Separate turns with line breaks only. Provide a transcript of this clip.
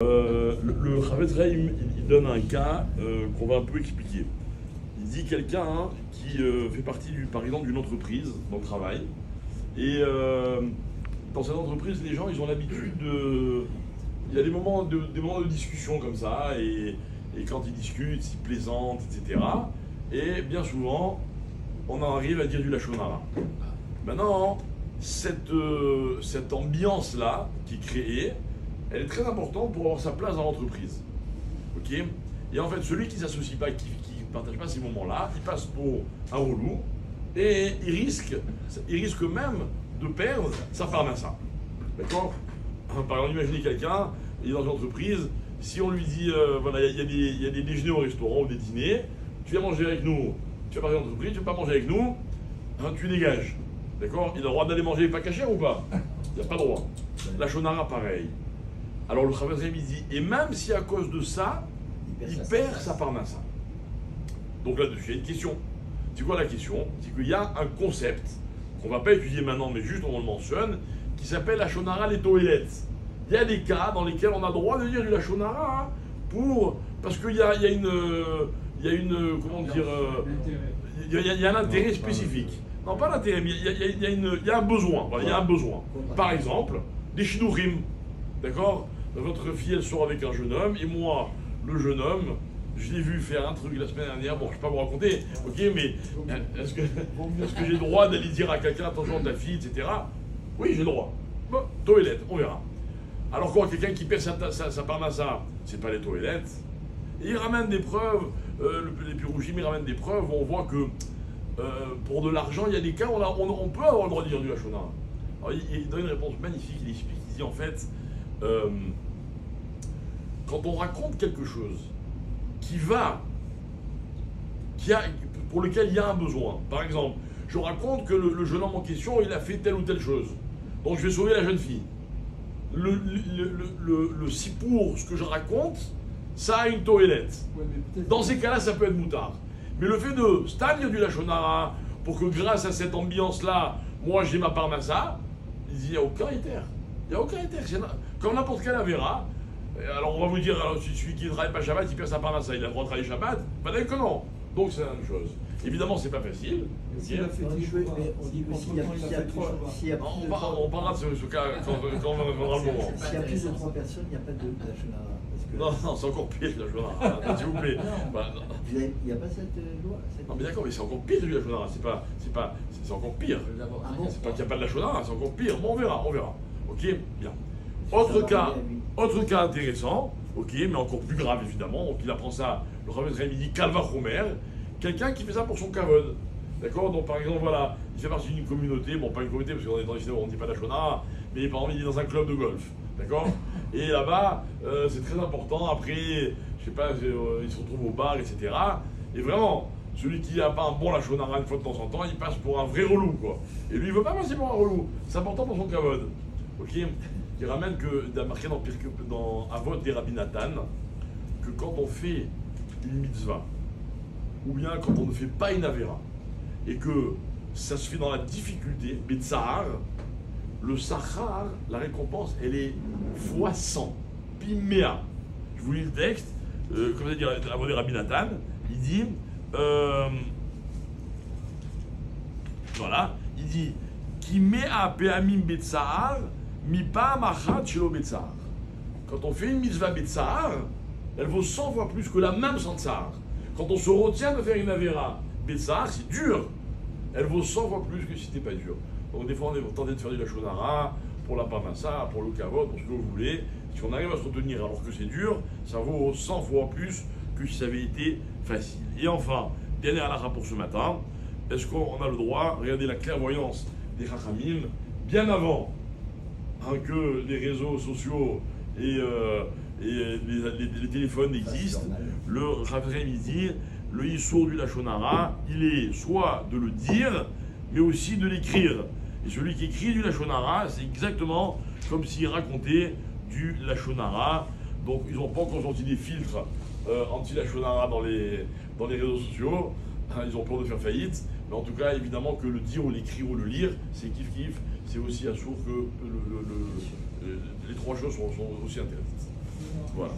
Le Chavetz Chaim, il donne un cas qu'on va un peu expliquer. Il dit quelqu'un qui fait partie, par exemple, d'une entreprise dans le travail. Et dans cette entreprise, les gens, ils ont l'habitude de... Il y a des moments de discussion comme ça, et quand ils discutent, ils plaisantent, etc. Et bien souvent, on en arrive à dire du lachon hara. Maintenant, cette ambiance-là qui est créée, elle est très importante pour avoir sa place dans l'entreprise. Ok ? Et en fait, celui qui ne s'associe pas, qui ne partage pas ces moments-là, il passe pour un relou et il risque même de perdre sa parnassa. D'accord ? Par exemple, imaginez quelqu'un, il est dans une entreprise, si on lui dit, voilà, il y a des déjeuners au restaurant ou des dîners, tu viens manger avec nous, tu vas partir dans l'entreprise, tu ne veux pas manger avec nous, hein, tu dégages. D'accord ? Il a le droit d'aller manger pas cachère ou pas ? Il n'a pas le droit. La shonara, pareil. Alors le Chavetz Chaim dit, et même si à cause de ça, il perd sa parnassa. Donc là-dessus, il y a une question. C'est quoi la question ? C'est qu'il y a un concept qu'on ne va pas étudier maintenant, mais juste on le mentionne, qui s'appelle la shonara les toilettes. Il y a des cas dans lesquels on a le droit de dire du lachon hara parce qu'il y a une comment dire, il y a un intérêt spécifique. Non, pas l'intérêt, mais il y a un besoin. Voilà, il y a un besoin. Par exemple, des shidduchim, d'accord ? Votre fille, elle sort avec un jeune homme, et moi, le jeune homme, je l'ai vu faire un truc la semaine dernière, bon, je ne vais pas vous raconter, ok, mais est-ce que j'ai le droit d'aller dire à quelqu'un, attention, ta fille, etc. Oui, j'ai le droit. Bon, toilette, on verra. Alors quoi, quelqu'un qui perd sa parnassa, c'est pas les toilettes. Et il ramène des preuves, les Pirouchim, ils ramènent des preuves où on voit que pour de l'argent, il y a des cas où on peut avoir le droit de dire du lachon hara. Alors il donne une réponse magnifique, il explique, il dit en fait, quand on raconte quelque chose pour lequel il y a un besoin, par exemple, je raconte que le jeune homme en question, il a fait telle ou telle chose, donc je vais sauver la jeune fille. Si pour ce que je raconte, ça a une toilette. Dans ces cas-là, ça peut être moutard. Mais le fait de dire du lachon hara pour que grâce à cette ambiance-là, moi j'ai ma parnassa, il dit il n'y a aucun éther. Il n'y a aucun éther. Comme n'importe quel avéra. Alors on va vous dire, alors, celui qui ne travaille pas Shabbat, il perd sa parnassa, il a le droit de travailler Shabbat. Pas d'accord que non. Donc c'est la même chose. Évidemment, c'est pas facile.
On dit que s'il y a plus de
on parlera de ce cas quand on va le moment.
S'il y a plus de 3 personnes, il n'y a pas de lachon hara.
Non, c'est encore pire que la lachon hara. S'il vous plaît.
Il n'y a pas cette loi.
Non mais d'accord, mais c'est encore pire que la lachon hara. C'est encore pire. C'est pas qu'il n'y a pas de lachon hara, c'est encore pire. Bon, on verra. Ok, bien. Autre cas intéressant, ok, mais encore plus grave évidemment. Donc il apprend ça. Le Chavetz Chaim dit Kalva Chomer. Quelqu'un qui fait ça pour son kavod. D'accord ? Donc par exemple, voilà, il fait partie d'une communauté, bon pas une communauté parce qu'on est dans les cinémas, on ne dit pas lachon hara, mais par exemple il est dans un club de golf. D'accord ? Et là-bas, c'est très important, après, je sais pas, il se retrouve au bar, etc. Et vraiment, celui qui n'a pas un bon lachon hara une fois de temps en temps, il passe pour un vrai relou, quoi. Et lui, il veut pas passer pour un relou. C'est important pour son kavod. Ok ? Il ramène il a marqué dans Avot des Rabbi Nathan, que quand on fait une mitzvah, ou bien quand on ne fait pas une avéra, et que ça se fait dans la difficulté, Betsahar, le Sachar, la récompense, elle est fois 100, Piméa. Je vous lis le texte, comme ça dire, Avot des Rabbi Nathan, il dit, voilà, il dit, Kimea Peamim Betsahar, Mipa Machat Shelo Betsahar. Quand on fait une mitzvah Betsahar, elle vaut 100 fois plus que la même sans tsahar. Quand on se retient de faire une avéra Betsahar, c'est dur. Elle vaut 100 fois plus que si c'était pas dur. Donc des fois on est tenté de faire du lachon hara pour la parnassa, pour le kavod, pour ce que vous voulez. Si on arrive à se retenir alors que c'est dur, ça vaut 100 fois plus que si ça avait été facile. Et enfin, dernière halakha pour ce matin, est-ce qu'on a le droit, regardez la clairvoyance des Chachamim, bien avant que les réseaux sociaux et les téléphones existent, le Chavetz Chaim dit, le issour du lachon hara, il est soit de le dire, mais aussi de l'écrire. Et celui qui écrit du lachon hara, c'est exactement comme s'il racontait du lachon hara. Donc ils n'ont pas encore sorti des filtres anti-lachon hara dans les réseaux sociaux. Ils ont peur de faire faillite. Mais en tout cas, évidemment que le dire ou l'écrire ou le lire, c'est kiff-kiff. C'est aussi assourd que les trois choses sont aussi interdites. Voilà.